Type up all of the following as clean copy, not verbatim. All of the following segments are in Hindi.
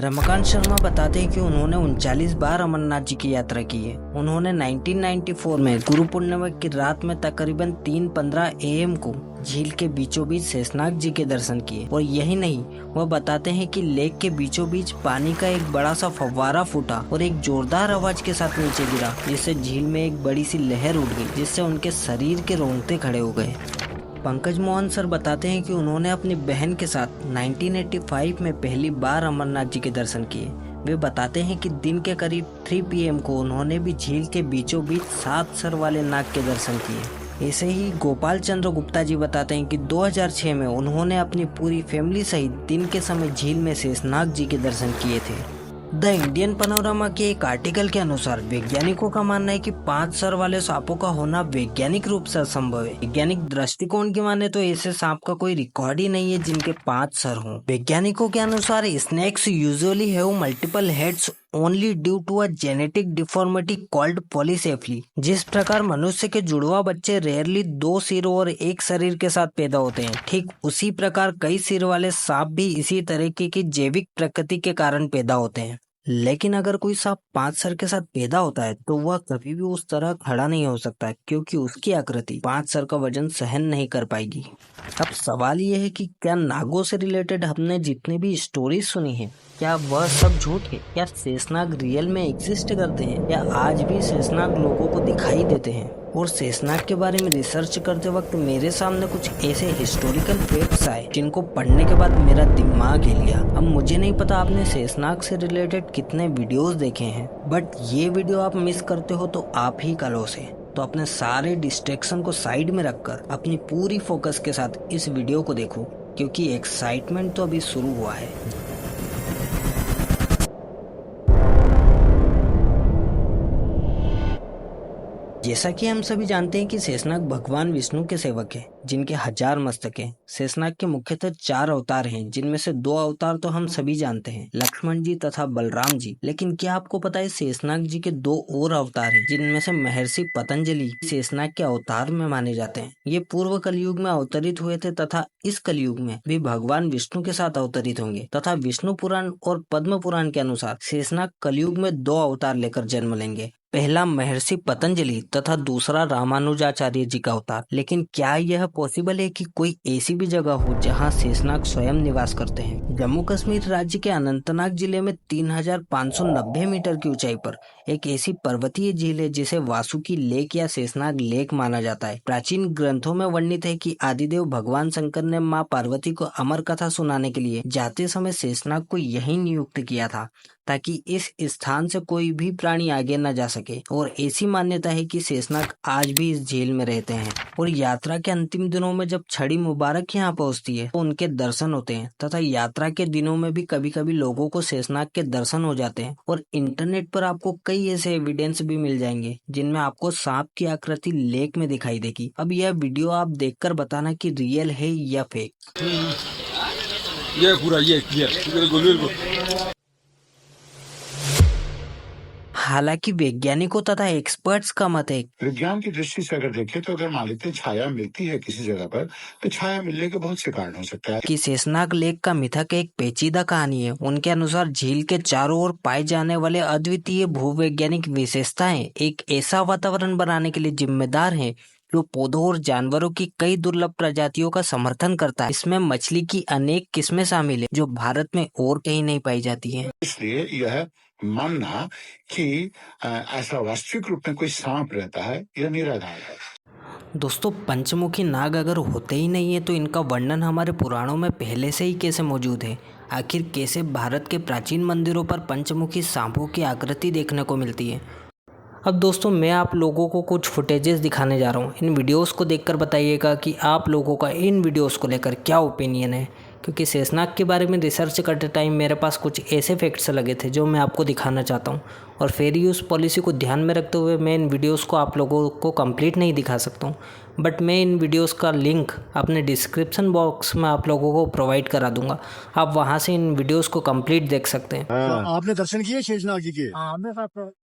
रमाकांत शर्मा बताते हैं कि उन्होंने 39 बार अमरनाथ जी की यात्रा की है। उन्होंने 1994 में गुरु पूर्णिमा की रात में तकरीबन 3:15 AM को झील के बीचों बीच शेषनाग जी के दर्शन किए। और यही नहीं, वह बताते हैं कि लेक के बीचों बीच पानी का एक बड़ा सा फव्वारा फूटा और एक जोरदार आवाज के साथ नीचे गिरा, जिससे झील में एक बड़ी सी लहर उठ गई, जिससे उनके शरीर के रोंगटे खड़े हो गए। पंकज मोहन सर बताते हैं कि उन्होंने अपनी बहन के साथ 1985 में पहली बार अमरनाथ जी के दर्शन किए। वे बताते हैं कि दिन के करीब 3 PM को उन्होंने भी झील के बीचों बीच 7 सर वाले नाग के दर्शन किए। ऐसे ही गोपाल चंद्र गुप्ता जी बताते हैं कि 2006 में उन्होंने अपनी पूरी फैमिली सहित दिन के समय झील में शेषनाग जी के दर्शन किए थे। द इंडियन पैनोरामा के एक आर्टिकल के अनुसार वैज्ञानिकों का मानना है कि 5 सर वाले सांपों का होना वैज्ञानिक रूप से असंभव है। वैज्ञानिक दृष्टिकोण की माने तो ऐसे सांप का कोई रिकॉर्ड ही नहीं है जिनके 5 सर हों। वैज्ञानिकों के अनुसार snakes usually have multiple heads only due to a genetic deformity called polycephaly. जिस प्रकार मनुष्य के जुड़वा बच्चे रेयरली 2 सिरों और एक शरीर के साथ पैदा होते हैं, ठीक उसी प्रकार कई सिर वाले सांप भी इसी तरीके की जैविक प्रकृति के कारण पैदा होते हैं। लेकिन अगर कोई सांप 5 सर के साथ पैदा होता है तो वह कभी भी उस तरह खड़ा नहीं हो सकता, क्योंकि उसकी आकृति 5 सर का वजन सहन नहीं कर पाएगी। अब सवाल यह है कि क्या नागों से रिलेटेड हमने जितनी भी स्टोरीज सुनी है, क्या वह सब झूठ है? क्या शेषनाग रियल में एग्जिस्ट करते हैं, या आज भी शेषनाग लोगों को दिखाई देते हैं? और शेषनाग के बारे में रिसर्च करते वक्त मेरे सामने कुछ ऐसे हिस्टोरिकल फैक्ट्स आए जिनको पढ़ने के बाद मेरा दिमाग हिल गया। अब मुझे नहीं पता आपने शेषनाग से रिलेटेड कितने वीडियोस देखे हैं, बट ये वीडियो आप मिस करते हो तो आप ही का लॉस है। तो अपने सारे डिस्ट्रैक्शन को साइड में रखकर अपनी पूरी फोकस के साथ इस वीडियो को देखो, क्योंकि एक्साइटमेंट तो अभी शुरू हुआ है। जैसा कि हम सभी जानते हैं कि शेषनाग भगवान विष्णु के सेवक हैं, जिनके 1000 मस्तक हैं। शेषनाग के मुख्यतः 4 अवतार हैं, जिनमें से 2 अवतार तो हम सभी जानते हैं, लक्ष्मण जी तथा बलराम जी। लेकिन क्या आपको पता है शेषनाग जी के 2 और अवतार हैं, जिनमें से महर्षि पतंजलि शेषनाग के अवतार में माने जाते हैं। ये पूर्व कलयुग में अवतरित हुए थे तथा इस कलयुग में भी भगवान विष्णु के साथ अवतरित होंगे। तथा विष्णु पुराण और पद्म पुराण के अनुसार शेषनाग कलयुग में 2 अवतार लेकर जन्म लेंगे। पहला महर्षि पतंजलि तथा दूसरा रामानुजाचार्य जी का अवतार। लेकिन क्या यह पॉसिबल है कि कोई ऐसी भी जगह हो जहां शेषनाग स्वयं निवास करते हैं? जम्मू कश्मीर राज्य के अनंतनाग जिले में 3590 मीटर की ऊंचाई पर एक ऐसी पर्वतीय झील है जिसे वासुकी लेक या शेषनाग लेक माना जाता है। प्राचीन ग्रंथों में वर्णित है कि आदिदेव भगवान शंकर ने मां पार्वती को अमर कथा सुनाने के लिए जाते समय शेषनाग को यहीं नियुक्त किया था, ताकि इस स्थान से कोई भी प्राणी आगे न जा सके। और ऐसी मान्यता है कि शेषनाग आज भी इस झील में रहते हैं। और यात्रा के अंतिम दिनों में जब छड़ी मुबारक यहाँ पहुँचती है तो उनके दर्शन होते हैं, तथा यात्रा के दिनों में भी कभी कभी लोगों को शेषनाग के दर्शन हो जाते हैं। और इंटरनेट पर आपको कई ऐसे एविडेंस भी मिल जाएंगे जिनमें आपको सांप की आकृति लेक में दिखाई देगी। अब यह वीडियो आप देखकर बताना कि रियल है या फेक। ये पूरा ये हालांकि वैज्ञानिकों तथा एक्सपर्ट्स का मत है, विज्ञान की दृष्टि से अगर देखें तो अगर मान लेते हैं छाया मिलती है किसी जगह पर, तो छाया मिलने के बहुत से कारण हो सकता है कि शेषनाग लेक का मिथक एक पेचीदा कहानी है। उनके अनुसार झील के चारों ओर पाए जाने वाले अद्वितीय भूवैज्ञानिक विशेषताएं एक ऐसा वातावरण बनाने के लिए जिम्मेदार हैं जो पौधों और जानवरों की कई दुर्लभ प्रजातियों का समर्थन करता है। इसमें मछली की अनेक किस्में शामिल है जो भारत में और कहीं नहीं पाई जाती हैं। इसलिए यह मानना कि ऐसा वास्तविक रूप में कोई सांप रहता है यह निराधार है। दोस्तों, पंचमुखी नाग अगर होते ही नहीं है तो इनका वर्णन हमारे पुराणों में पहले से ही कैसे मौजूद है? आखिर कैसे भारत के प्राचीन मंदिरों पर पंचमुखी सांपों की आकृति देखने को मिलती है? अब दोस्तों, मैं आप लोगों को कुछ फुटेजेस दिखाने जा रहा हूँ। इन वीडियोस को देखकर बताइएगा कि आप लोगों का इन वीडियोस को लेकर क्या ओपिनियन है, क्योंकि शेषनाग के बारे में रिसर्च करते टाइम मेरे पास कुछ ऐसे फैक्ट्स लगे थे जो मैं आपको दिखाना चाहता हूँ। और फेयर यूज़ पॉलिसी को ध्यान में रखते हुए मैं इन वीडियोस को आप लोगों को कंप्लीट नहीं दिखा सकता हूँ, बट मैं इन वीडियोस का लिंक अपने डिस्क्रिप्शन बॉक्स में आप लोगों को प्रोवाइड करा दूंगा। आप वहाँ से इन वीडियोस को कंप्लीट देख सकते हैं। तो आपने दर्शन किए शेषनाग जी के?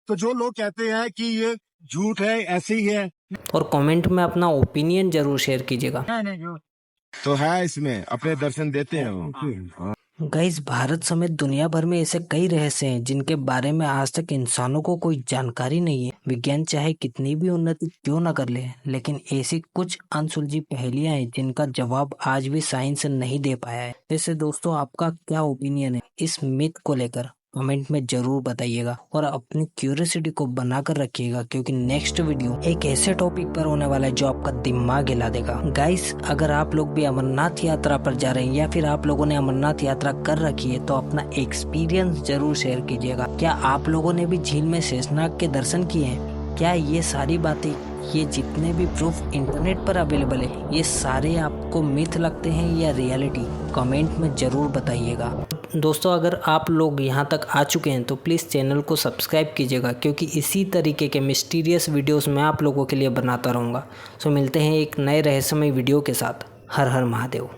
तो जो लोग कहते हैं कि ये झूठ है, ऐसे ही है, और कमेंट में अपना ओपिनियन जरूर शेयर कीजिएगा। तो है इसमें अपने दर्शन देते हैं वो। गाइस, भारत समेत दुनिया भर में ऐसे कई रहस्य हैं जिनके बारे में आज तक इंसानों को कोई जानकारी नहीं है। विज्ञान चाहे कितनी भी उन्नति क्यों न कर ले, लेकिन ऐसी कुछ अनसुलझी पहेलियां हैं जिनका जवाब आज भी साइंस नहीं दे पाया है। वैसे दोस्तों, आपका क्या ओपिनियन है इस मिथ को लेकर? कमेंट में जरूर बताइएगा और अपनी क्यूरियोसिटी को बनाकर रखिएगा, क्योंकि नेक्स्ट वीडियो एक ऐसे टॉपिक पर होने वाला है जो आपका दिमाग हिला देगा। गाइस, अगर आप लोग भी अमरनाथ यात्रा पर जा रहे हैं या फिर आप लोगों ने अमरनाथ यात्रा कर रखी है तो अपना एक्सपीरियंस जरूर शेयर कीजिएगा। क्या आप लोगों ने भी झील में शेषनाग के दर्शन किए हैं? क्या ये सारी बातें, ये जितने भी प्रूफ इंटरनेट पर अवेलेबल है, ये सारे आपको मिथ लगते हैं या रियलिटी? कमेंट में ज़रूर बताइएगा। दोस्तों, अगर आप लोग यहाँ तक आ चुके हैं तो प्लीज़ चैनल को सब्सक्राइब कीजिएगा, क्योंकि इसी तरीके के मिस्टीरियस वीडियोस मैं आप लोगों के लिए बनाता रहूँगा। सो मिलते हैं एक नए रहस्यमय वीडियो के साथ। हर हर महादेव।